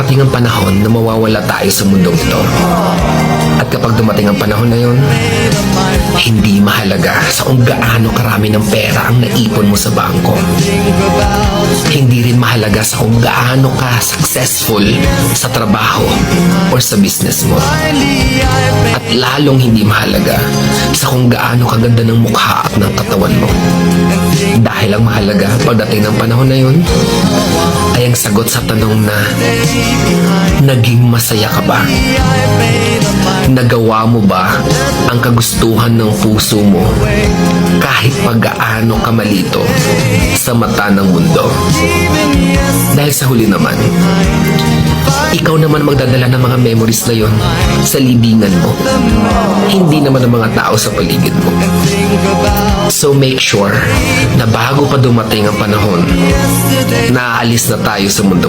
darating ang panahon na mawawala tayo sa mundong ito. At kapag dumating ang panahon na yun, hindi mahalaga sa kung gaano karami ng pera ang naipon mo sa bangko. Hindi rin mahalaga sa kung gaano ka successful sa trabaho or sa business mo. At lalong hindi mahalaga sa kung gaano kaganda ng mukha at ng katawan mo. Dahil ang mahalaga pagdating ng panahon na yun ay ang sagot sa tanong na naging masaya ka ba? Nagawa mo ba ang kagustuhan ng puso mo kahit pag-gaano ka malito sa mata ng mundo? Dahil sa huli naman, ikaw naman magdadala ng mga memories na yon sa libingan mo. Hindi naman ang mga tao sa paligid mo. So make sure na bago pa dumating ang panahon na aalis na tayo sa mundo